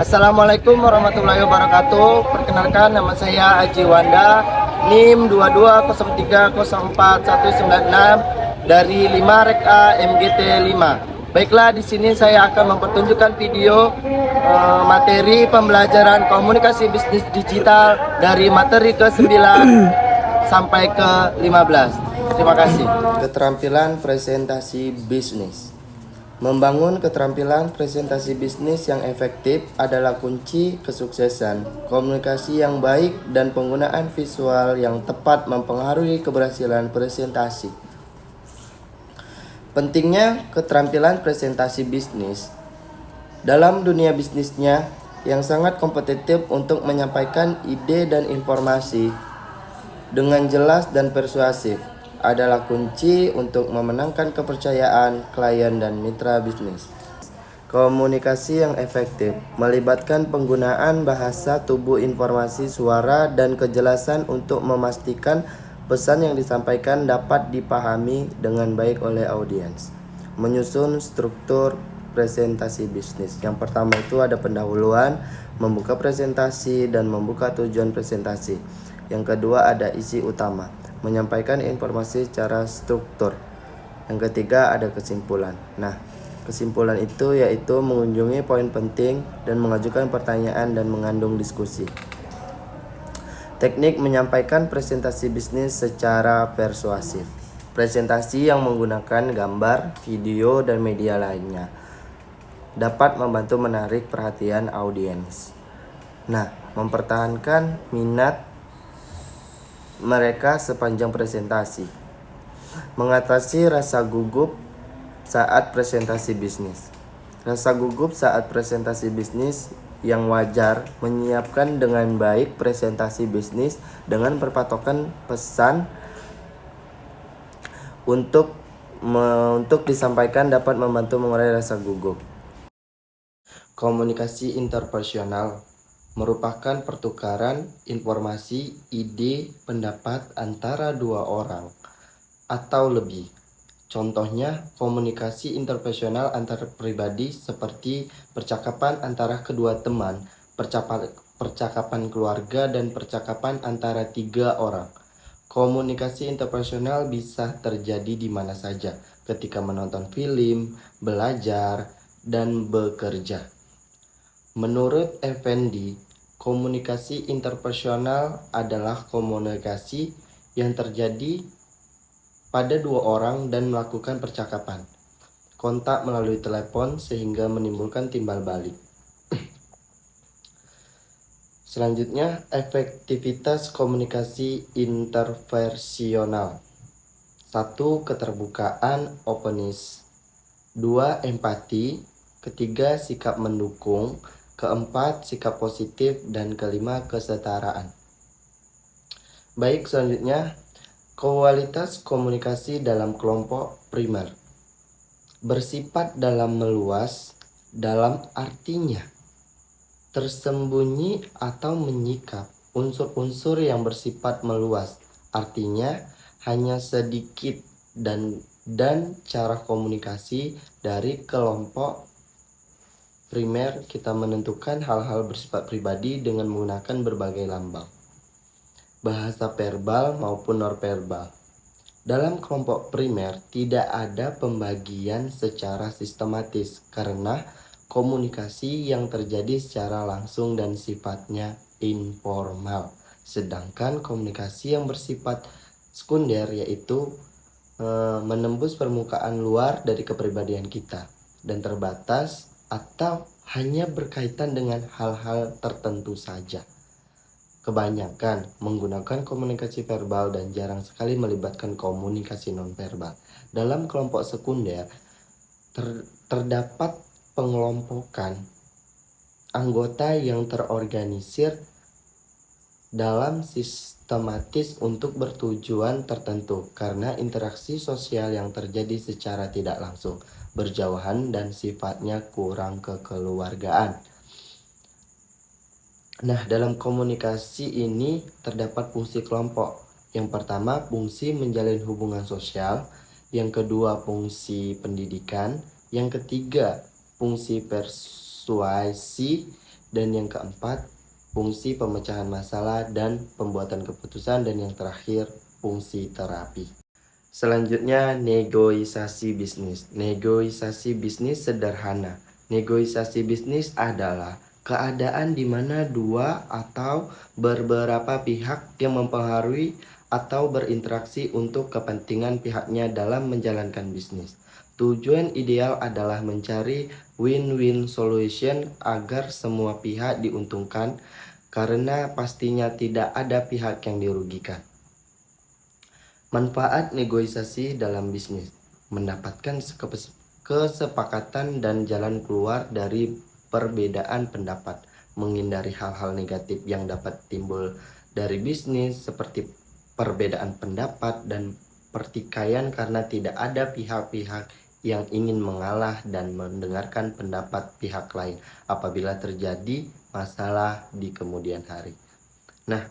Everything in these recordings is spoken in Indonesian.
Assalamualaikum warahmatullahi wabarakatuh. Perkenalkan, nama saya Aji Wanda, NIM 2203041196 dari 5 Rek A MGT 5. Baiklah, di sini saya akan mempertunjukkan video materi pembelajaran komunikasi bisnis digital dari materi ke-9 sampai ke-15. Terima kasih. Keterampilan presentasi bisnis. Membangun keterampilan presentasi bisnis yang efektif adalah kunci kesuksesan. Komunikasi yang baik dan penggunaan visual yang tepat mempengaruhi keberhasilan presentasi. Pentingnya keterampilan presentasi bisnis. Dalam dunia bisnisnya yang sangat kompetitif, untuk menyampaikan ide dan informasi dengan jelas dan persuasif adalah kunci untuk memenangkan kepercayaan klien dan mitra bisnis. Komunikasi yang efektif melibatkan penggunaan bahasa tubuh, informasi, suara, dan kejelasan untuk memastikan pesan yang disampaikan dapat dipahami dengan baik oleh audiens. Menyusun struktur presentasi bisnis. Yang pertama itu ada pendahuluan, membuka presentasi, dan membuka tujuan presentasi. Yang kedua ada isi utama, menyampaikan informasi secara struktur. Yang ketiga ada kesimpulan. Nah, kesimpulan itu yaitu mengunjungi poin penting dan mengajukan pertanyaan dan mengandung diskusi. Teknik menyampaikan presentasi bisnis secara persuasif. Presentasi yang menggunakan gambar, video, dan media lainnya dapat membantu menarik perhatian audiens. Nah, mempertahankan minat mereka sepanjang presentasi. Mengatasi rasa gugup saat presentasi bisnis. Rasa gugup saat presentasi bisnis yang wajar. Menyiapkan dengan baik presentasi bisnis dengan berpatokan pesan untuk disampaikan dapat membantu mengurangi rasa gugup. Komunikasi interpersonal merupakan pertukaran informasi, ide, pendapat antara dua orang atau lebih. Contohnya, komunikasi interpersonal antar pribadi seperti percakapan antara kedua teman, percakapan keluarga, dan percakapan antara 3 orang. Komunikasi interpersonal bisa terjadi di mana saja, ketika menonton film, belajar, dan bekerja. Menurut Effendi, komunikasi interpersonal adalah komunikasi yang terjadi pada 2 orang dan melakukan percakapan, kontak melalui telepon sehingga menimbulkan timbal balik. Selanjutnya, efektivitas komunikasi interpersonal. 1. Keterbukaan, openness. 2. Empati. Ketiga, sikap mendukung. Keempat, sikap positif. Dan kelima, kesetaraan. Baik, selanjutnya, kualitas komunikasi dalam kelompok primer. Bersifat dalam meluas, dalam artinya tersembunyi atau menyikap unsur-unsur yang bersifat meluas, artinya hanya sedikit, dan cara komunikasi dari kelompok primer kita menentukan hal-hal bersifat pribadi dengan menggunakan berbagai lambang, bahasa verbal maupun non-verbal. Dalam kelompok primer tidak ada pembagian secara sistematis karena komunikasi yang terjadi secara langsung dan sifatnya informal. Sedangkan komunikasi yang bersifat sekunder yaitu menembus permukaan luar dari kepribadian kita dan terbatas atau hanya berkaitan dengan hal-hal tertentu saja. Kebanyakan menggunakan komunikasi verbal dan jarang sekali melibatkan komunikasi nonverbal. Dalam kelompok sekunder terdapat pengelompokan anggota yang terorganisir dalam sistematis untuk bertujuan tertentu karena interaksi sosial yang terjadi secara tidak langsung, berjauhan, dan sifatnya kurang kekeluargaan. Nah, dalam komunikasi ini terdapat fungsi kelompok. Yang pertama, fungsi menjalin hubungan sosial. Yang kedua, fungsi pendidikan. Yang ketiga, fungsi persuasi. Dan yang keempat, fungsi pemecahan masalah dan pembuatan keputusan. Dan yang terakhir, fungsi terapi. Selanjutnya, negosiasi bisnis. Negosiasi bisnis sederhana. Negosiasi bisnis adalah keadaan di mana dua atau beberapa pihak yang mempengaruhi atau berinteraksi untuk kepentingan pihaknya dalam menjalankan bisnis. Tujuan ideal adalah mencari win-win solution agar semua pihak diuntungkan, karena pastinya tidak ada pihak yang dirugikan. Manfaat negosiasi dalam bisnis: mendapatkan kesepakatan dan jalan keluar dari perbedaan pendapat, menghindari hal-hal negatif yang dapat timbul dari bisnis seperti perbedaan pendapat dan pertikaian karena tidak ada pihak-pihak yang ingin mengalah dan mendengarkan pendapat pihak lain apabila terjadi masalah di kemudian hari. Nah,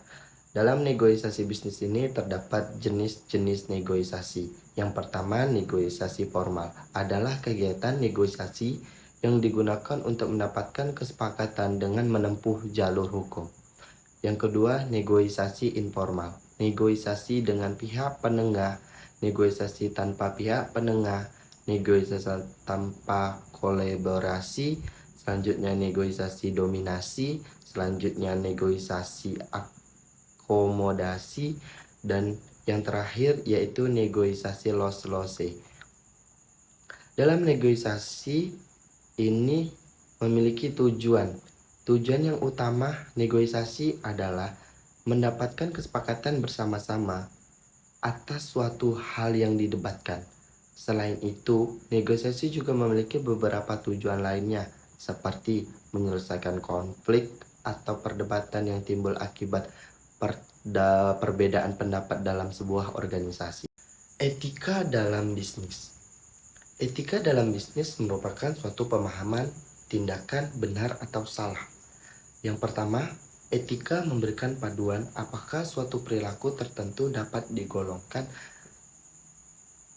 dalam negosiasi bisnis ini terdapat jenis-jenis negosiasi. Yang pertama, negosiasi formal adalah kegiatan negosiasi yang digunakan untuk mendapatkan kesepakatan dengan menempuh jalur hukum. Yang kedua, negosiasi informal. Negosiasi dengan pihak penengah, negosiasi tanpa pihak penengah, negosiasi tanpa kolaborasi, selanjutnya negosiasi dominasi, selanjutnya negosiasi akomodasi, dan yang terakhir yaitu negosiasi loss-loss. Dalam negosiasi ini memiliki tujuan. Tujuan yang utama negosiasi adalah mendapatkan kesepakatan bersama-sama atas suatu hal yang didebatkan. Selain itu, negosiasi juga memiliki beberapa tujuan lainnya, seperti menyelesaikan konflik atau perdebatan yang timbul akibat perbedaan pendapat dalam sebuah organisasi. Etika dalam bisnis. Etika dalam bisnis merupakan suatu pemahaman tindakan benar atau salah. Yang pertama, etika memberikan paduan apakah suatu perilaku tertentu dapat digolongkan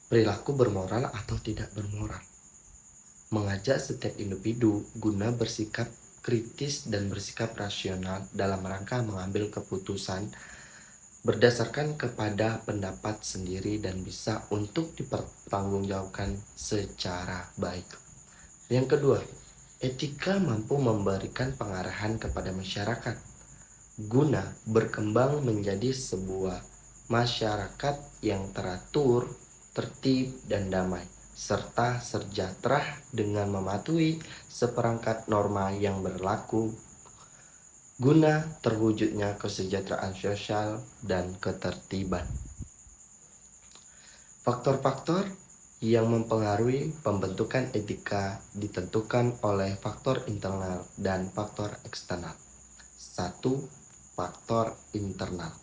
perilaku bermoral atau tidak bermoral. Mengajak setiap individu guna bersikap kritis dan bersikap rasional dalam rangka mengambil keputusan berdasarkan kepada pendapat sendiri dan bisa untuk dipertanggungjawabkan secara baik. Yang kedua, etika mampu memberikan pengarahan kepada masyarakat guna berkembang menjadi sebuah masyarakat yang teratur, tertib, dan damai, serta sejahtera dengan mematuhi seperangkat norma yang berlaku guna terwujudnya kesejahteraan sosial dan ketertiban. Faktor-faktor yang mempengaruhi pembentukan etika ditentukan oleh faktor internal dan faktor eksternal. 1. Faktor internal,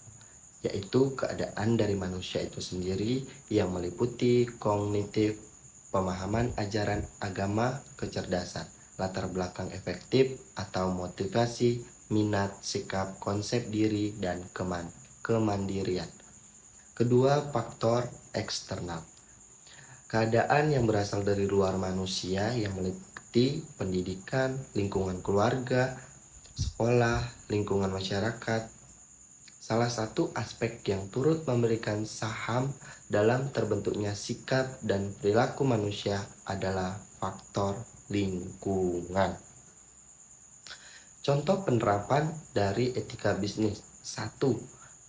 yaitu keadaan dari manusia itu sendiri yang meliputi kognitif, pemahaman ajaran agama, kecerdasan, latar belakang efektif atau motivasi, minat, sikap, konsep diri, dan kemandirian. Kedua, faktor eksternal, keadaan yang berasal dari luar manusia yang meliputi pendidikan, lingkungan keluarga, sekolah, lingkungan masyarakat. Salah satu aspek yang turut memberikan saham dalam terbentuknya sikap dan perilaku manusia adalah faktor lingkungan. Contoh penerapan dari etika bisnis. 1.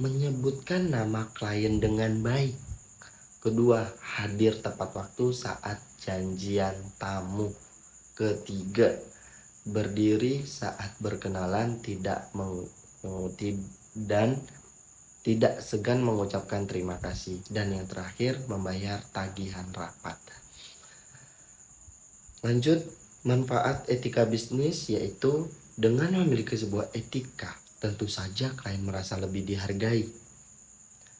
Menyebutkan nama klien dengan baik. Kedua, hadir tepat waktu saat janjian tamu. Ketiga, berdiri saat berkenalan dan tidak segan mengucapkan terima kasih. Dan yang terakhir, membayar tagihan rapat. Lanjut, manfaat etika bisnis yaitu dengan memiliki sebuah etika, tentu saja klien merasa lebih dihargai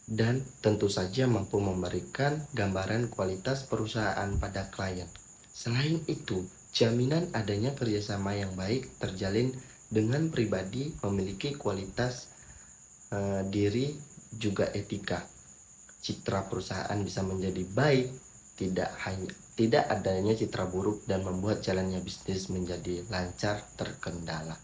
dan tentu saja mampu memberikan gambaran kualitas perusahaan pada klien. Selain itu, jaminan adanya kerjasama yang baik terjalin dengan pribadi memiliki kualitas diri juga etika. Citra perusahaan bisa menjadi baik, tidak adanya citra buruk dan membuat jalannya bisnis menjadi lancar terkendala.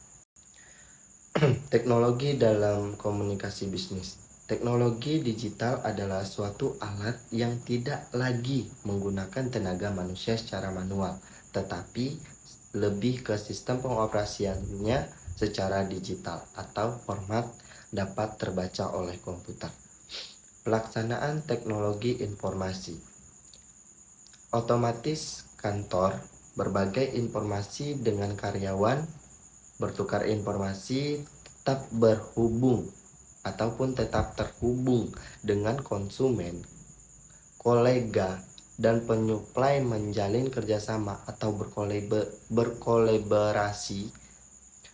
Teknologi dalam komunikasi bisnis. Teknologi digital adalah suatu alat yang tidak lagi menggunakan tenaga manusia secara manual, tetapi lebih ke sistem pengoperasiannya secara digital atau format dapat terbaca oleh komputer. Pelaksanaan teknologi informasi. Otomatis kantor berbagai informasi dengan karyawan bertukar informasi, tetap berhubung ataupun tetap terhubung dengan konsumen, kolega, dan penyuplai menjalin kerjasama atau berkolaborasi,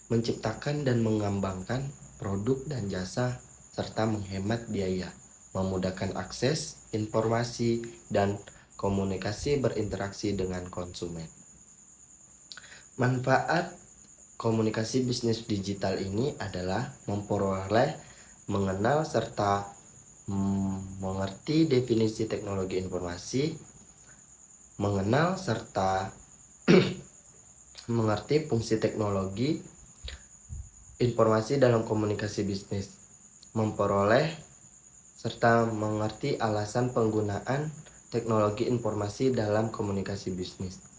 menciptakan dan mengembangkan produk dan jasa, serta menghemat biaya, memudahkan akses informasi dan komunikasi berinteraksi dengan konsumen. Manfaat komunikasi bisnis digital ini adalah memperoleh, mengenal, serta mengerti definisi teknologi informasi, mengenal serta mengerti fungsi teknologi informasi dalam komunikasi bisnis, memperoleh serta mengerti alasan penggunaan teknologi informasi dalam komunikasi bisnis.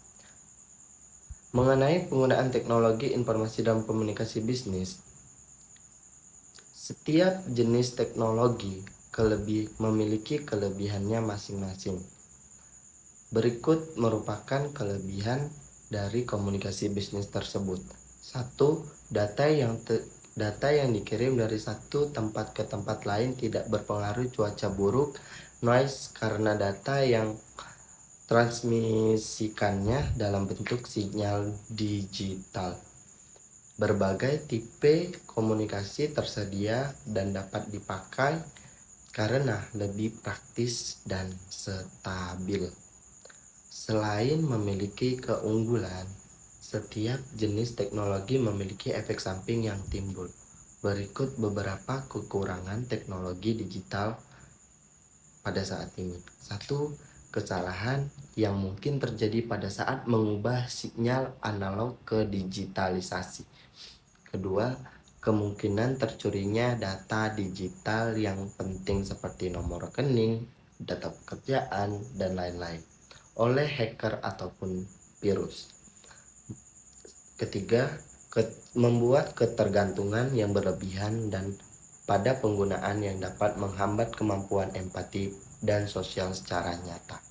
Mengenai penggunaan teknologi informasi dalam komunikasi bisnis, setiap jenis teknologi memiliki kelebihannya masing-masing. Berikut merupakan kelebihan dari komunikasi bisnis tersebut. 1. Data yang dikirim dari satu tempat ke tempat lain tidak berpengaruh cuaca buruk, noise, karena data yang transmisikannya dalam bentuk sinyal digital. Berbagai tipe komunikasi tersedia dan dapat dipakai karena lebih praktis dan stabil. Selain memiliki keunggulan, setiap jenis teknologi memiliki efek samping yang timbul. Berikut beberapa kekurangan teknologi digital pada saat ini. 1. Kesalahan yang mungkin terjadi pada saat mengubah sinyal analog ke digitalisasi. Kedua, kemungkinan tercurinya data digital yang penting seperti nomor rekening, data pekerjaan, dan lain-lain oleh hacker ataupun virus. Ketiga, membuat ketergantungan yang berlebihan dan pada penggunaan yang dapat menghambat kemampuan empati dan sosial secara nyata.